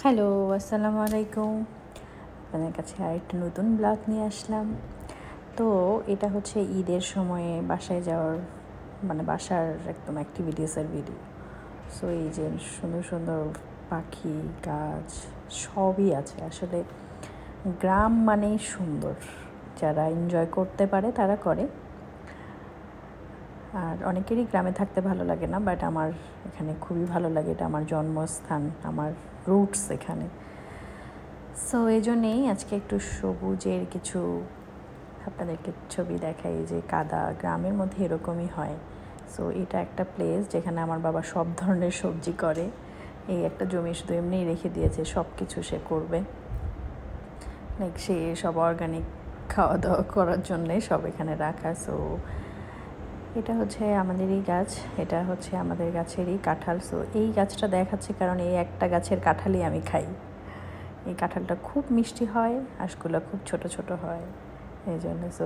Hello, আসসালামু আলাইকুম। আপনাদের কাছে আরেকটা নতুন ব্লগ নিয়ে আসলাম। তো এটা হচ্ছে ঈদের সময়ে বাসায় যাওয়ার বাসার একদম অ্যাক্টিভিটিসের ভিডিও। সো এই যে সুন্দর সুন্দর পাখি, গাছ সবই আছে। আসলে গ্রাম মানেই সুন্দর, যারা এনজয় করতে পারে তারা করে। আর অনেকেরই গ্রামে থাকতে ভালো লাগে না, বাট আমার এখানে খুবই ভালো লাগে। এটা আমার জন্মস্থান, আমার রুটস এখানে। সো এই জন্যেই আজকে একটু সবুজের কিছু আপনাদেরকে ছবি দেখাই। যে কাদা গ্রামের মধ্যে এরকমই হয়। সো এটা একটা প্লেস যেখানে আমার বাবা সব ধরনের সবজি করে। এই একটা জমি শুধু এমনিই রেখে দিয়েছে, সব কিছু সে করবে, লাইক সে সব অর্গানিক খাওয়া দাওয়া করার জন্যে সব এখানে রাখা। সো এটা হচ্ছে আমাদেরই গাছ, এটা হচ্ছে আমাদের গাছেরই কাঁঠাল। সো এই গাছটা দেখাচ্ছে কারণ এই একটা গাছের কাঁঠালই আমি খাই। এই কাঁঠালটা খুব মিষ্টি হয়, আঁশগুলো খুব ছোট ছোট হয়, এই জন্য। সো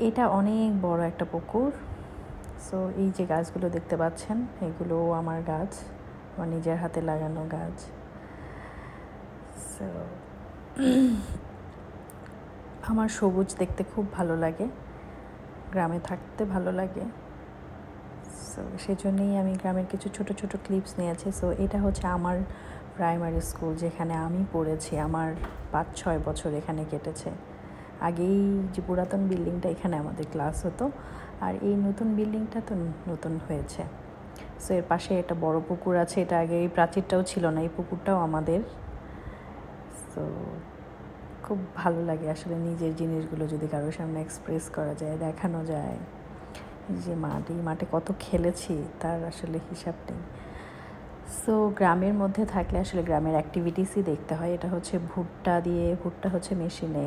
এটা অনেক বড় একটা পুকুর। সো এই যে গাছগুলো দেখতে পাচ্ছেন, এগুলো আমার গাছ, আমার নিজের হাতে লাগানো গাছ। সো আমার সবুজ দেখতে খুব ভালো লাগে, গ্রামে থাকতে ভালো লাগে। সো সেই জন্যেই আমি গ্রামের কিছু ছোট ছোট ক্লিপস নিয়েছি। সো এটা হচ্ছে আমার প্রাইমারি স্কুল, যেখানে আমি পড়েছি। আমার 5-6 বছর এখানে কেটেছে। আগেই যে পুরাতন বিল্ডিংটা, এখানে আমাদের ক্লাস হতো। আর এই নতুন বিল্ডিংটা তো নতুন হয়েছে। সো এর পাশে একটা বড় পুকুর আছে। এটা আগে এই প্রাচীরটাও ছিল না, এই পুকুরটাও আমাদের। সো খুব ভালো লাগে আসলে নিজের জিনিসগুলো যদি কারোর সামনে এক্সপ্রেস করা যায়, দেখানো যায়। যে এই মাঠে কত খেলেছি তার আসলে হিসাব নেই। সো গ্রামের মধ্যে থাকলে আসলে গ্রামের অ্যাক্টিভিটিসই দেখতে হয়। এটা হচ্ছে ভুট্টা হচ্ছে মেশিনে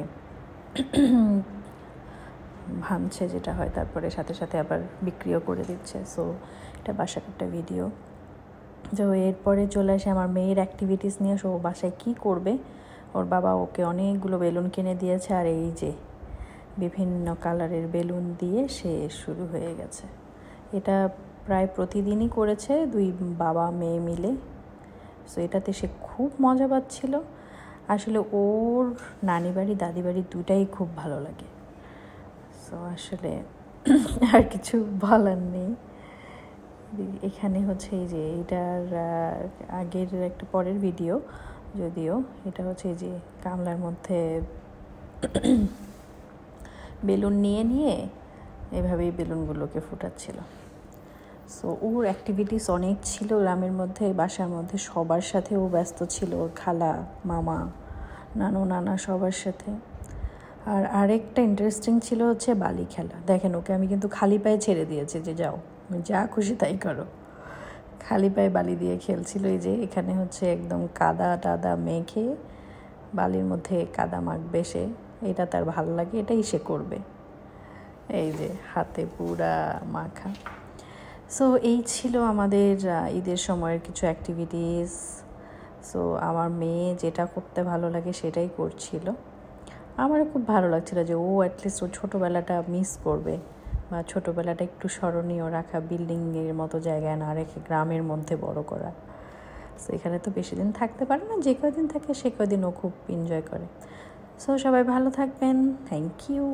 ভাঙছে যেটা হয়, তারপরে সাথে সাথে আবার বিক্রিও করে দিচ্ছে। সো এটা বাসার একটা ভিডিও। তো এরপরে চলে আসে আমার মেয়ের অ্যাক্টিভিটিস নিয়ে। ও বাসায় কী করবে, ওর বাবা ওকে অনেকগুলো বেলুন কিনে দিয়েছে। আর এই যে বিভিন্ন কালারের বেলুন দিয়ে সে শুরু হয়ে গেছে। এটা প্রায় প্রতিদিনই করেছে, 2 বাবা মেয়ে মিলে। সো এটাতে সে খুব মজা পাচ্ছিল। আসলে ওর নানি বাড়ি দাদি বাড়ি দুটাই খুব ভালো লাগে। সো আসলে আর কিছু বলার নেই। এখানে হচ্ছে এই যে এটার আগের একটা পরের ভিডিও, যদিও এটা হচ্ছে এই যে গামলার মধ্যে বেলুন নিয়ে এভাবেই বেলুনগুলোকে ফুটাচ্ছিল। সো ওর অ্যাক্টিভিটিস অনেক ছিল গ্রামের মধ্যে। বাসার মধ্যে সবার সাথে ও ব্যস্ত ছিল, ওর খালা, মামা, নানা সবার সাথে। আর আরেকটা ইন্টারেস্টিং ছিল হচ্ছে বালি খেলা। দেখেন, ওকে আমি কিন্তু খালি পায়ে ছেড়ে দিয়েছি যে যাও, যা খুশি তাই করো। খালি পায়ে বালি দিয়ে খেলছিল। এই যে এখানে হচ্ছে একদম কাদা মেখে বালির মধ্যে কাদা মাখবে সে, এটা তার ভালো লাগে, এটাই সে করবে। এই যে হাতে পুরা মাখা। সো এই ছিল আমাদের ঈদের সময়ের কিছু অ্যাক্টিভিটিস। সো আমার মেয়ে যেটা করতে ভালো লাগে সেটাই করছিল। আমারও খুব ভালো লাগছিল যে ও অ্যাটলিস্ট ও ছোটোবেলাটা মিস করবে, বা ছোটোবেলাটা একটু স্মরণীয় রাখা, বিল্ডিংয়ের মতো জায়গায় না রেখে গ্রামের মধ্যে বড় করা। সো এখানে তো বেশি দিন থাকতে পারে না, যে কদিন থাকে সে কদিন ও খুব এনজয় করে। সো সবাই ভালো থাকবেন, থ্যাংক ইউ।